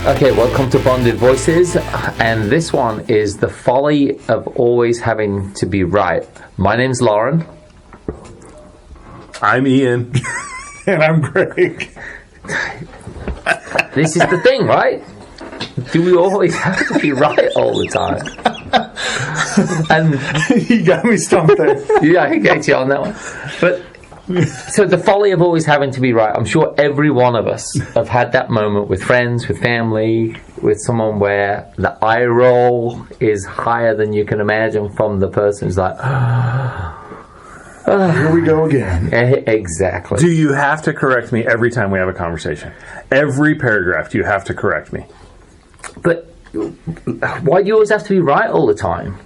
Okay, welcome to Bonded Voices, and this one is the folly of always having to be right. My name's Lauren. I'm Ian. And I'm Greg. This is the thing, right? Do we always have to be right all the time? And You got me stumped there. yeah, I can get you on that one. But so the folly of always having to be right. I'm sure every one of us have had that moment with friends, with family, with someone where the eye roll is higher than you can imagine from the person who's like, Here we go again. exactly. Do you have to correct me every time we have a conversation? Every paragraph, do you have to correct me? But why do you always have to be right all the time?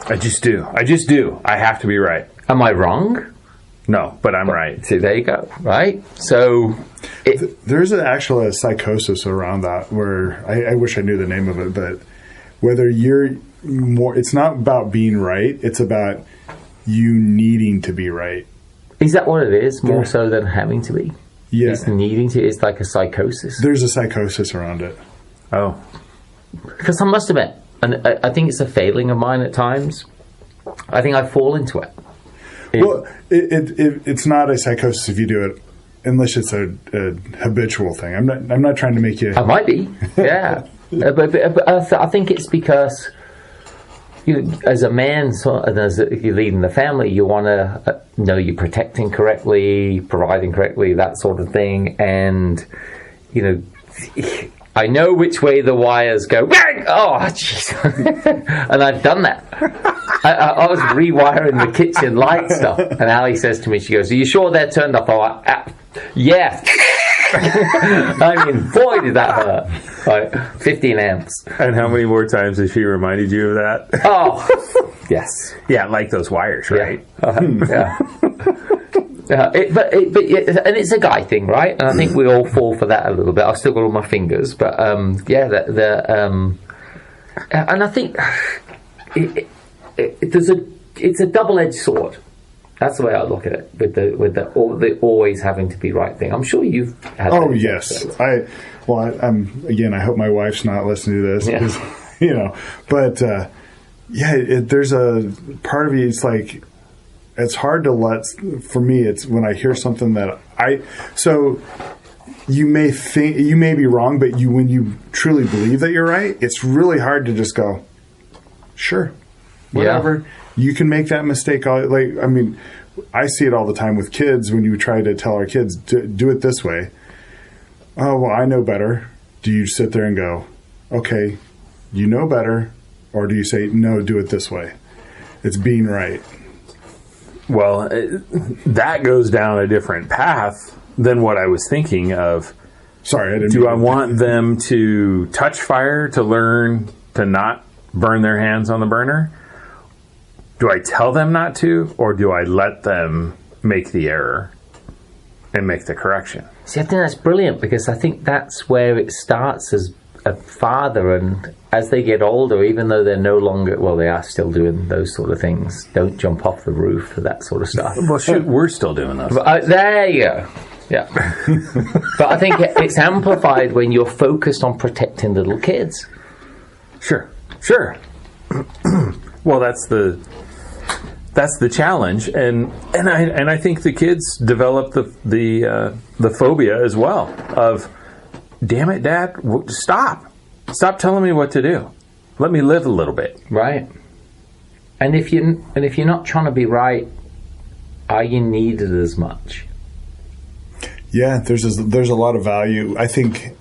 I just do. I have to be right. Am I wrong? No, but I'm right. See, there you go. Right? So, There's actually a psychosis around that where I wish I knew the name of it, but whether you're more, it's not about being right, it's about you needing to be right. is that what it is? More so than having to be? Yeah. It's needing to. It's like a psychosis. There's a psychosis around it. Oh. Because I must admit, and I think it's a failing of mine at times, I think I fall into it. Well, it's not a psychosis if you do it, unless it's a habitual thing. I'm not trying to make you. I might be, yeah. but I think it's because you, as a man, and as you're leading the family, you want to know you're protecting correctly, providing correctly, that sort of thing, and you know. I know which way the wires go. Oh, jeez. And I've done that. I was rewiring the kitchen light stuff. And Ali says to me, she goes, are you sure they're turned off? I'm like, yeah. I mean, boy, did that hurt. Like, 15 amps. And how many more times has she reminded you of that? Oh, yes. Yeah, like those wires, right? Yeah. And it's a guy thing, right? And I think we all fall for that a little bit. I've still got all my fingers, but and I think it's a double-edged sword. That's the way I look at it. With the always having to be right thing. I'm sure you've had. Oh yes, I'm again. I hope my wife's not listening to this, because, you know. But there's a part of you. It's like. It's hard to for me, it's when I hear something that so you may think, you may be wrong, but when you truly believe that you're right, it's really hard to just go, sure, whatever. Yeah. You can make that mistake. I see it all the time with kids when you try to tell our kids, do it this way. Oh, well, I know better. Do you sit there and go, okay, you know better? Or do you say, no, do it this way? It's being right. Well, that goes down a different path than what I was thinking of. Sorry, I didn't. Do I want them to touch fire to learn to not burn their hands on the burner? Do I tell them not to, or do I let them make the error and make the correction? See, I think that's brilliant, because I think that's where it starts as a father, and as they get older, even though they're no longer, well, they are still doing those sort of things. Don't jump off the roof, that sort of stuff. Well, shoot, we're still doing those. There you go. Yeah. But I think it's amplified when you're focused on protecting little kids. Sure. Well, that's the challenge, and I think the kids develop the phobia as well of, damn it, Dad, stop telling me what to do. Let me live a little bit. Right. And if you're not trying to be right, are you needed as much? Yeah, there's a lot of value. I think,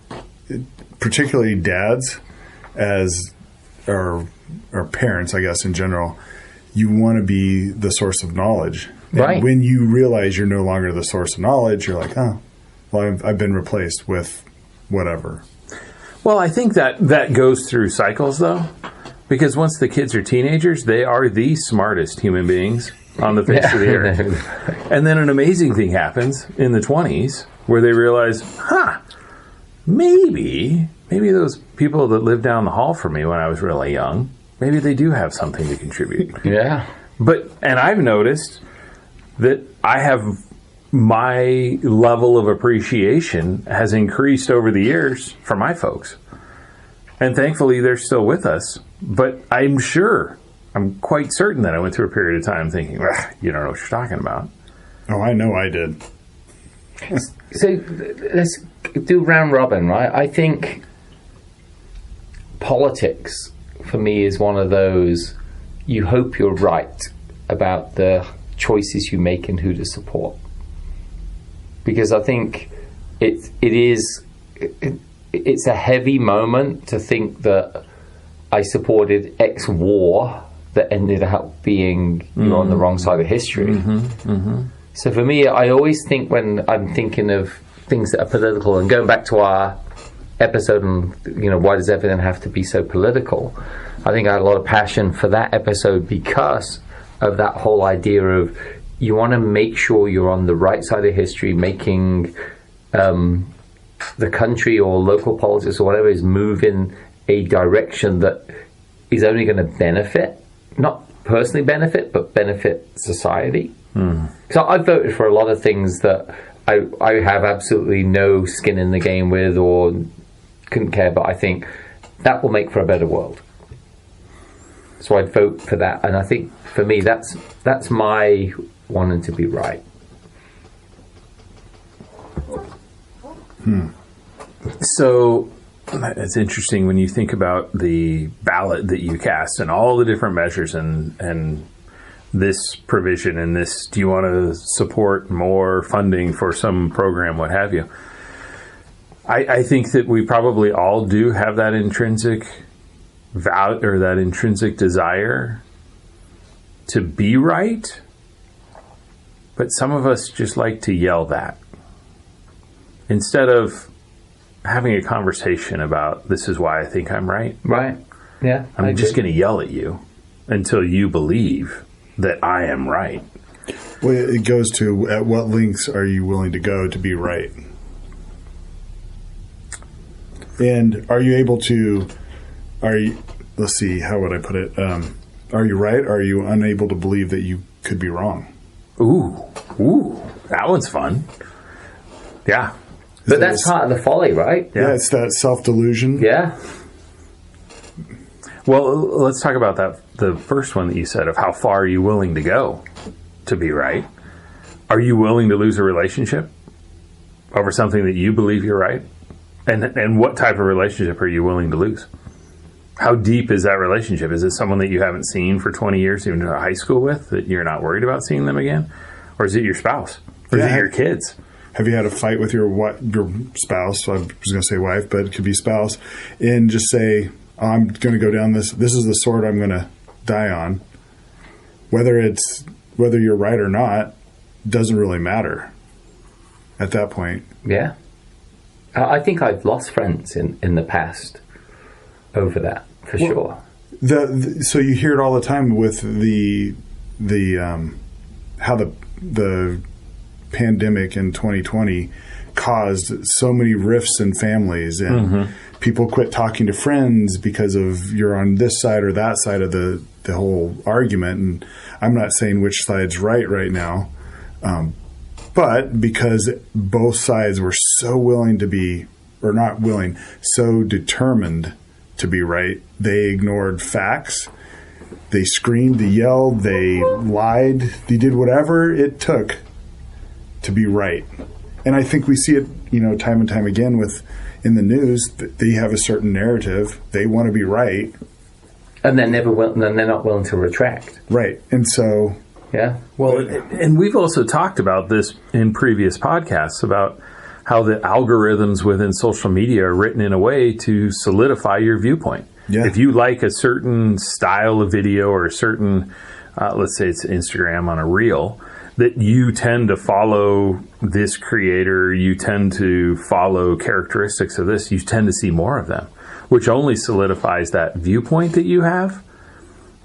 particularly dads, as or parents, I guess in general, you want to be the source of knowledge. And right. When you realize you're no longer the source of knowledge, you're like, oh, well, I've been replaced with whatever. Well, I think that goes through cycles, though, because once the kids are teenagers, they are the smartest human beings on the face of the earth. And then an amazing thing happens in the 20s where they realize, maybe those people that lived down the hall from me when I was really young, maybe they do have something to contribute. Yeah. And I've noticed that I have my level of appreciation has increased over the years for my folks. And thankfully, they're still with us. But I'm quite certain that I went through a period of time thinking, you don't know what you're talking about. Oh, I know I did. So let's do round robin, right? I think politics, for me, is one of those, you hope you're right about the choices you make and who to support. Because I think it's a heavy moment to think that I supported X war that ended up being you're on the wrong side of history. So for me, I always think when I'm thinking of things that are political, and going back to our episode on, why does everything have to be so political? I think I had a lot of passion for that episode because of that whole idea of you want to make sure you're on the right side of history, making the country or local politics or whatever is move in a direction that is only going to benefit, not personally benefit, but benefit society. So I voted for a lot of things that I have absolutely no skin in the game with or couldn't care, but I think that will make for a better world. So I'd vote for that, and I think for me that's my wanting to be right. So it's interesting when you think about the ballot that you cast and all the different measures and this provision and this, do you want to support more funding for some program, what have you? I think that we probably all do have that intrinsic value or that intrinsic desire to be right, but some of us just like to yell that instead of having a conversation about this is why I think I'm right. Right. Yeah. I'm just going to yell at you until you believe that I am right. Well, it goes to, at what lengths are you willing to go to be right? And are you able to, let's see, how would I put it? Are you right? Or are you unable to believe that you could be wrong? Ooh, that one's fun. Yeah. But that's part of the folly, right? Yeah, it's that self-delusion. Yeah. Well, let's talk about that. The first one that you said of how far are you willing to go to be right? Are you willing to lose a relationship over something that you believe you're right? And what type of relationship are you willing to lose? How deep is that relationship? Is it someone that you haven't seen for 20 years, even to high school with, that you're not worried about seeing them again? Or is it your spouse? Or is it your kids? Have you had a fight with your spouse? I was going to say wife, but it could be spouse. And just say, I'm going to go down this. This is the sword I'm going to die on. Whether you're right or not doesn't really matter at that point. Yeah. I think I've lost friends in the past over that, for sure. So you hear it all the time with the how the pandemic in 2020 caused so many rifts in families, and people quit talking to friends because of you're on this side or that side of the whole argument. And I'm not saying which side's right now, but because both sides were so willing to be, or not willing, so determined to be right, they ignored facts. They screamed, they yelled, they lied, they did whatever it took to be right. And I think we see it, time and time again with in the news. They have a certain narrative. They want to be right, and they're not willing to retract. Right, and so yeah. Well, and we've also talked about this in previous podcasts about how the algorithms within social media are written in a way to solidify your viewpoint. Yeah. If you like a certain style of video or a certain, let's say it's Instagram on a reel, that you tend to follow this creator, you tend to follow characteristics of this, you tend to see more of them, which only solidifies that viewpoint that you have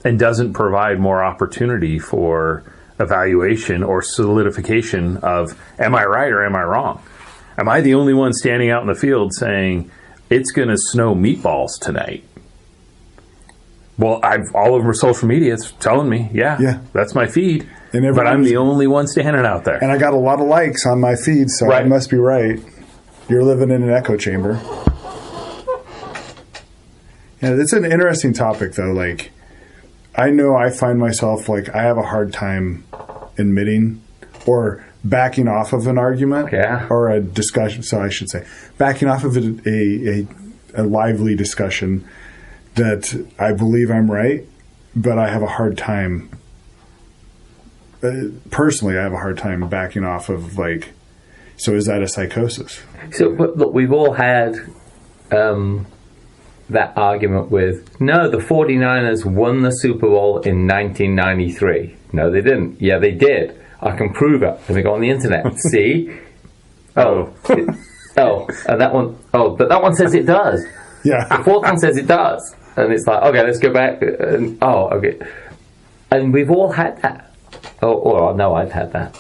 and doesn't provide more opportunity for evaluation or solidification of, am I right or am I wrong? Am I the only one standing out in the field saying, it's going to snow meatballs tonight? Well, all over social media, it's telling me, yeah, that's my feed. but I'm the only one standing out there. And I got a lot of likes on my feed, so I must be right. You're living in an echo chamber. Yeah, it's an interesting topic, though. Like, I know I find myself, like, I have a hard time admitting or backing off of an argument or a discussion. So I should say, backing off of a lively discussion that I believe I'm right, but I have a hard time. Personally, I have a hard time backing off of, like, so is that a psychosis? So, look, we've all had that argument with, no, the 49ers won the Super Bowl in 1993. No, they didn't. Yeah, they did. I can prove it. Let me go on the internet. See? And that one, but that one says it does. Yeah. The fourth one says it does. And it's like, okay, let's go back. And, okay. And we've all had that. Or no, I've had that.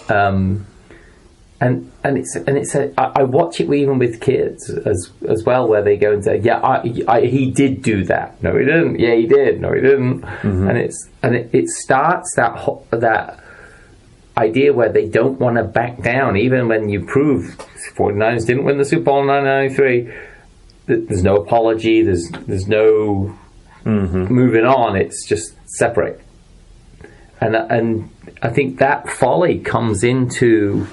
And I watch it even with kids as well, where they go and say, yeah, he did do that. No, he didn't. Yeah, he did. No, he didn't. Mm-hmm. And it starts that idea where they don't want to back down, even when you prove 49ers didn't win the Super Bowl in 1993. There's no apology. There's no moving on. It's just separate. And I think that folly comes into,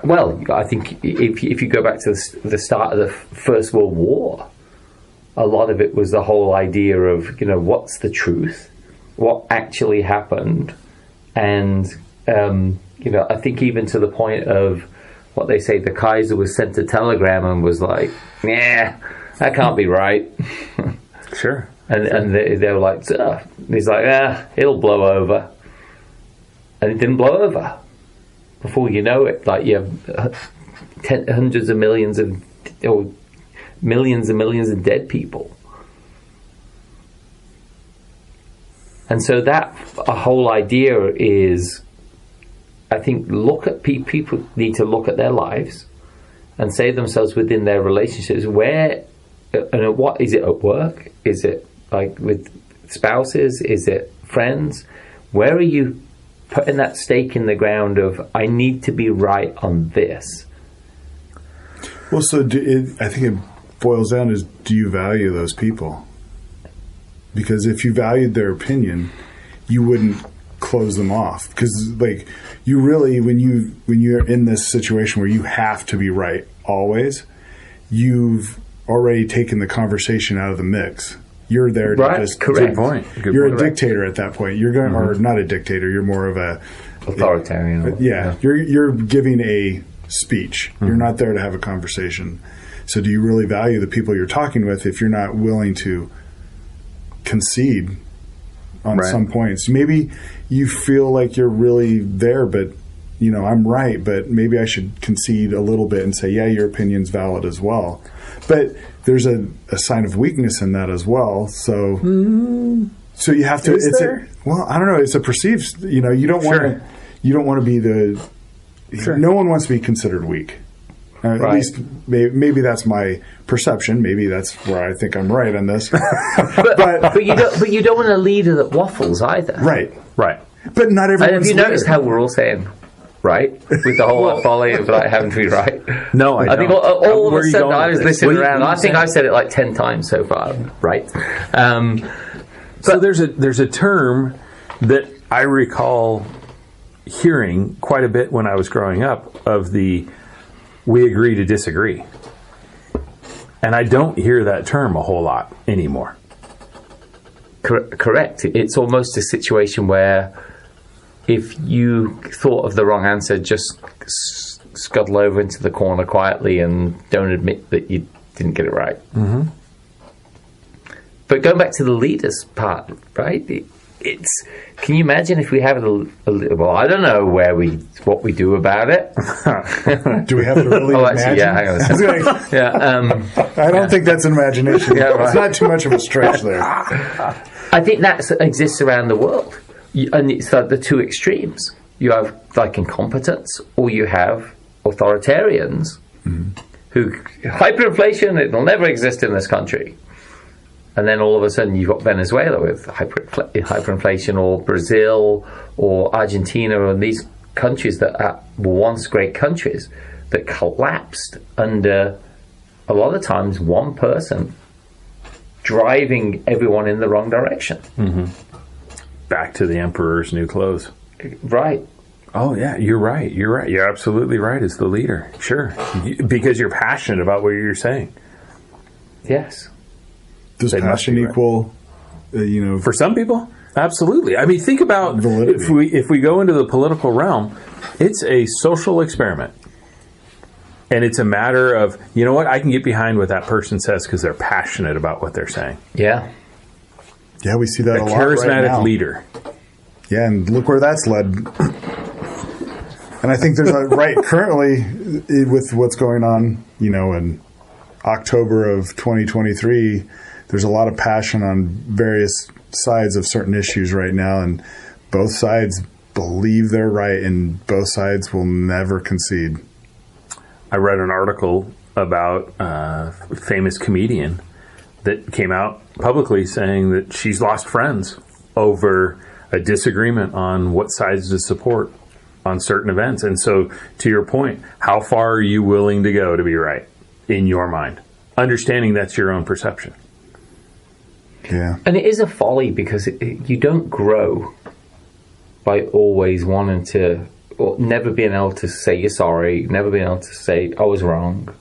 well, I think if you go back to the start of the First World War, a lot of it was the whole idea of, what's the truth, what actually happened, and I think even to the point of what they say, the Kaiser was sent a telegram and was like, "Yeah, that can't be right." Sure. And they were like, he's like, it'll blow over. And it didn't blow over. Before you know it, like, you have hundreds of millions or millions and millions of dead people. And so that a whole idea is, I think, people need to look at their lives and say to themselves within their relationships, where, and what is it at work? Is it like with spouses? Is it friends? Where are you putting that stake in the ground of, I need to be right on this? Well, so I think it boils down to, do you value those people? Because if you valued their opinion, you wouldn't close them off. Because, like, you really, when you're in this situation where you have to be right always, you've already taken the conversation out of the mix. You're there to just... Correct. Good point. You're a dictator at that point. You're going, or not a dictator. You're more of a authoritarian. You're giving a speech. You're not there to have a conversation. So, do you really value the people you're talking with if you're not willing to concede on some points? Maybe you feel like you're really there, but I'm right, but maybe I should concede a little bit and say, yeah, your opinion's valid as well. But there's a sign of weakness in that as well. So so you have to. I don't know. It's a perceived. You don't want to. You don't want to be the. Sure. No one wants to be considered weak. At least maybe that's my perception. Maybe that's where I think I'm right on this. but you don't want a leader that waffles either. Right. But not everyone's. Have you noticed how we're all saying right with the whole folly of like having to be right? No, I think all of a sudden I was listening around. I think I've said it like 10 times so far. Right. So there's a term that I recall hearing quite a bit when I was growing up of the "we agree to disagree," and I don't hear that term a whole lot anymore. Correct. It's almost a situation where if you thought of the wrong answer, just scuttle over into the corner quietly and don't admit that you didn't get it right. Mm-hmm. But going back to the leaders part, right? Can you imagine if we have well, I don't know what we do about it. Do we have to really imagine? Yeah, hang on a second. I don't think that's an imagination. It's not too much of a stretch there. I think that exists around the world. And it's like the two extremes. You have like incompetence, or you have authoritarians who hyperinflation, it will never exist in this country. And then all of a sudden you've got Venezuela with hyperinflation, or Brazil or Argentina, or these countries that were once great countries that collapsed under, a lot of times, one person driving everyone in the wrong direction. Mm-hmm. Back to the emperor's new clothes. Right. Oh, yeah, you're right. You're right. You're absolutely right as the leader. Sure. Because you're passionate about what you're saying. Yes. Does passion equal, For some people, absolutely. I mean, think about validity. if we go into the political realm, it's a social experiment. And it's a matter of, you know what, I can get behind what that person says because they're passionate about what they're saying. Yeah. Yeah, we see that a lot charismatic right now. leader. Yeah, and look where that's led. And I think there's currently with what's going on, in October of 2023, there's a lot of passion on various sides of certain issues right now, and both sides believe they're right, and both sides will never concede. I read an article about a famous comedian that came out publicly saying that she's lost friends over a disagreement on what sides to support on certain events. And so, to your point, how far are you willing to go to be right in your mind? Understanding that's your own perception. Yeah. And it is a folly, because you don't grow by always wanting to, or never being able to say you're sorry, never being able to say I was wrong.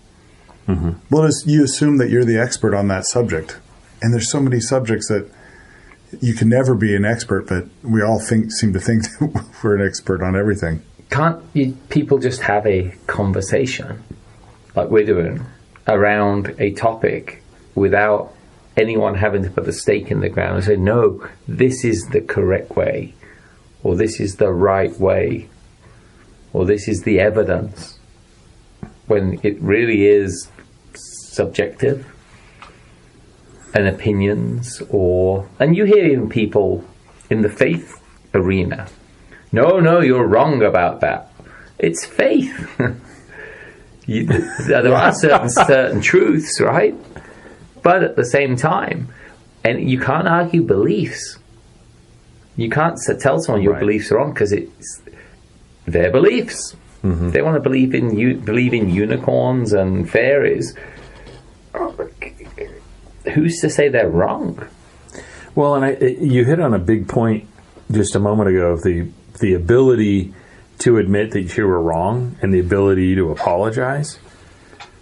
Mm-hmm. Well, you assume that you're the expert on that subject. And there's so many subjects that you can never be an expert, but we all seem to think that we're an expert on everything. Can't people just have a conversation like we're doing around a topic without anyone having to put a stake in the ground and say, no, this is the correct way, or this is the right way, or this is the evidence, when it really is subjective and opinions? And you hear even people in the faith arena, no, you're wrong about that. It's faith. There are certain truths, right? But at the same time, and you can't argue beliefs. You can't tell someone your beliefs are wrong, because it's their beliefs. Mm-hmm. They want to believe in unicorns and fairies. Who's to say they're wrong? Well, and you hit on a big point just a moment ago of the ability to admit that you were wrong and the ability to apologize.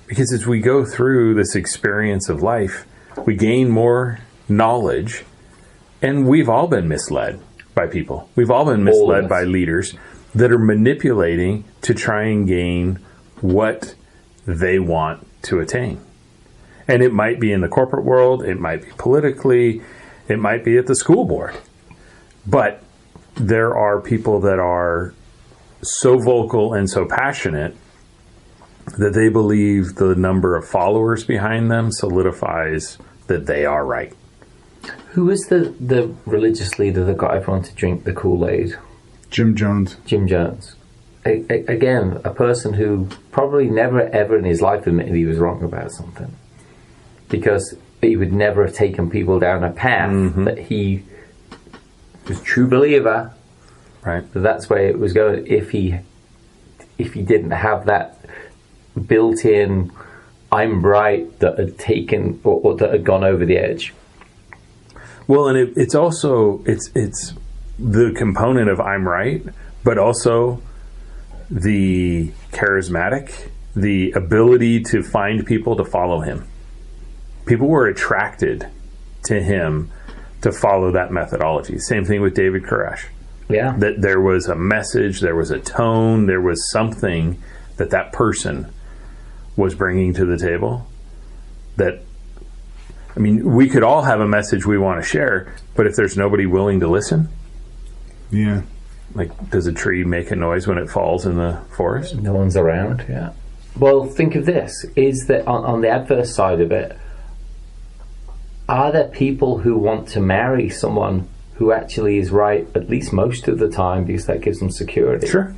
Because as we go through this experience of life, we gain more knowledge, and we've all been misled by people. We've all been misled by leaders that are manipulating to try and gain what they want to attain. And it might be in the corporate world, it might be politically, it might be at the school board. But there are people that are so vocal and so passionate that they believe the number of followers behind them solidifies that they are right. Who was the religious leader that got everyone to drink the Kool-Aid? Jim Jones. Again, a person who probably never ever in his life admitted he was wrong about something, because he would never have taken people down a path that he was a true believer. Right. That's where it was going. If he didn't have that built-in I'm right that had taken or that had gone over the edge. Well, and it's also it's the component of I'm right, but also the charismatic, the ability to find people to follow him. People were attracted to him to follow that methodology. Same thing with David Koresh. Yeah. That there was a message, there was a tone, there was something that person was bringing to the table. That, I mean, we could all have a message we want to share, but if there's nobody willing to listen, yeah. Like, does a tree make a noise when it falls in the forest? No one's around, yeah. Well, think of this, is that on the adverse side of it, are there people who want to marry someone who actually is right at least most of the time, because that gives them security? Sure.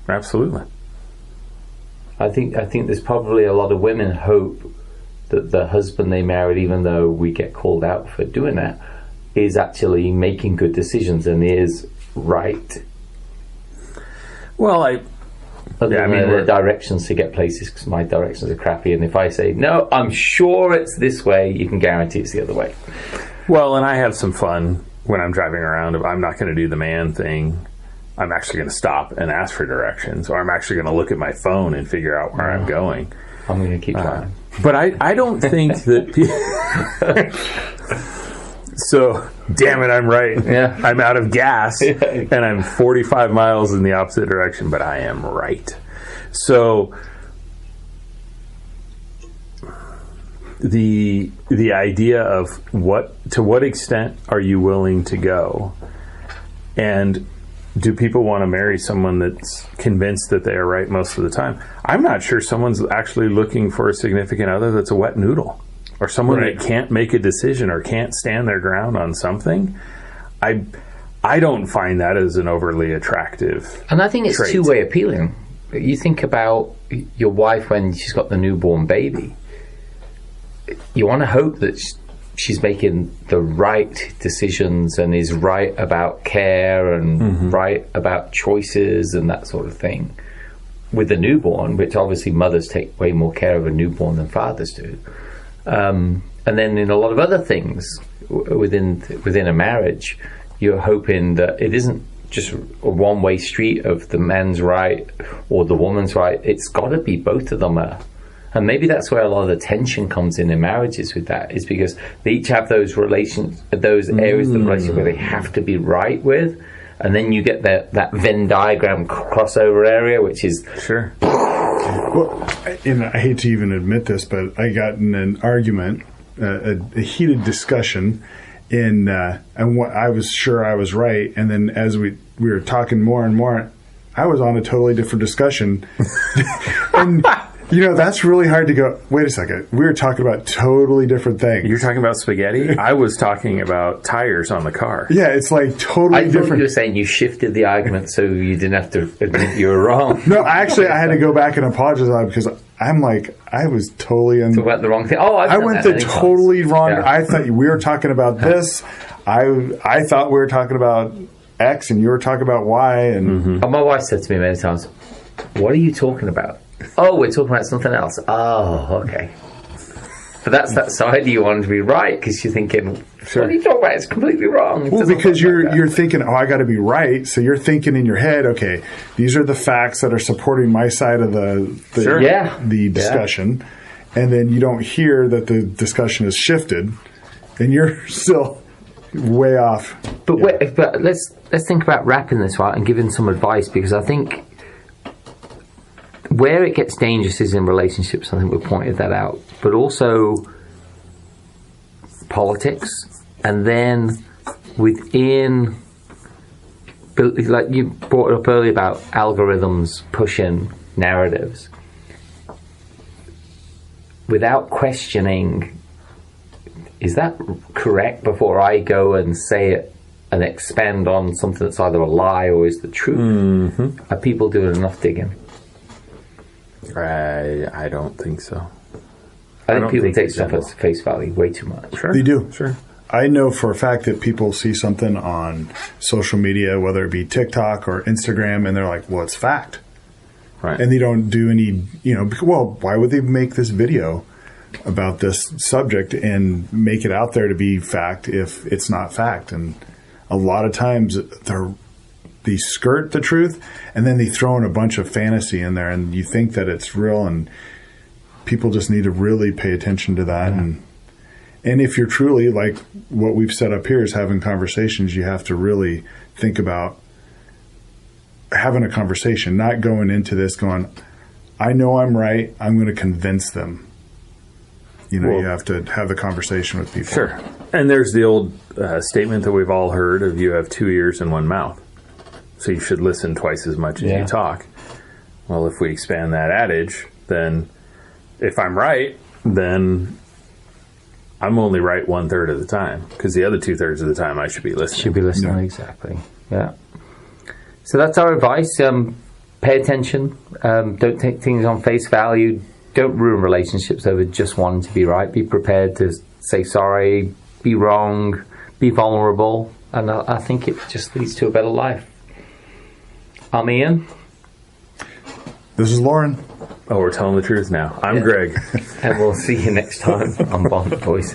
Absolutely. I think there's probably a lot of women hope that the husband they married, even though we get called out for doing that, is actually making good decisions and is right. Well, the directions to get places, because my directions are crappy, and if I say, no, I'm sure it's this way, you can guarantee it's the other way. Well, and I have some fun when I'm driving around. If I'm not going to do the man thing, I'm actually going to stop and ask for directions, or I'm actually going to look at my phone and figure out where I'm going. I'm going to keep trying. But I don't think that so, damn it, I'm right. Yeah. I'm out of gas, and I'm 45 miles in the opposite direction, but I am right. So, the idea of to what extent are you willing to go, and do people want to marry someone that's convinced that they are right most of the time? I'm not sure someone's actually looking for a significant other that's a wet noodle, or someone that can't make a decision or can't stand their ground on something. I don't find that as an overly attractive And I think it's trait. two-way appealing. You think about your wife when she's got the newborn baby. You want to hope that she's making the right decisions and is right about care and right about choices and that sort of thing. With the newborn, which obviously mothers take way more care of a newborn than fathers do. And then in a lot of other things within a marriage, you're hoping that it isn't just a one-way street of the man's right or the woman's right. It's got to be both of them are. And maybe that's where a lot of the tension comes in marriages with that, is because they each have those areas of the relationship where they have to be right with, and then you get that Venn diagram crossover area, which is... Sure. Well, and I hate to even admit this, but I got in an argument, a heated discussion, and I was sure I was right, and then as we were talking more and more, I was on a totally different discussion. And that's really hard to go, wait a second, we were talking about totally different things. You're talking about spaghetti? I was talking about tires on the car. Yeah, it's like totally different. I thought you were saying you shifted the argument so you didn't have to admit you were wrong. No, actually, I had to go back and apologize because I'm like, I was totally... Talk about the wrong thing. Oh, I went the totally wrong... Yeah. I thought we were talking about this. I thought we were talking about X and you were talking about Y. And My wife said to me many times, what are you talking about? Oh, we're talking about something else. Oh, okay. But that's that side of you wanting to be right, because you're thinking, what are you talking about? It's completely wrong. Well, because you're thinking, I got to be right. So you're thinking in your head, okay, these are the facts that are supporting my side of the discussion. Yeah. And then you don't hear that the discussion has shifted, and you're still way off. But but let's think about wrapping this right and giving some advice, because I think where it gets dangerous is in relationships. I think we pointed that out, but also politics, and then within, like you brought it up earlier about algorithms pushing narratives without questioning, is that correct, before I go and say it and expand on something that's either a lie or is the truth? Are people doing enough digging? I don't think so. I think people take stuff at face value way too much. Sure. They do. Sure. I know for a fact that people see something on social media, whether it be TikTok or Instagram, and they're like, well, it's fact. Right. And they don't do any, well, why would they make this video about this subject and make it out there to be fact if it's not fact? And a lot of times they skirt the truth, and then they throw in a bunch of fantasy in there, and you think that it's real, and people just need to really pay attention to that. And if you're truly, like what we've set up here is having conversations, you have to really think about having a conversation, not going into this going, I know I'm right, I'm going to convince them. You have to have a conversation with people. Sure. And there's the old statement that we've all heard of, you have 2 ears and 1 mouth. So you should listen twice as much as you talk. Well, if we expand that adage, then if I'm right, then I'm only right 1/3 of the time, because the other 2/3 of the time I should be listening. Exactly. Yeah. So that's our advice. Pay attention. Don't take things on face value. don't ruin relationships over just wanting to be right. Be prepared to say sorry, be wrong, be vulnerable, and I think it just leads to a better life. I'm Ian. This is Lauren. Oh, we're telling the truth now. I'm Greg. And we'll see you next time on Bond Boys.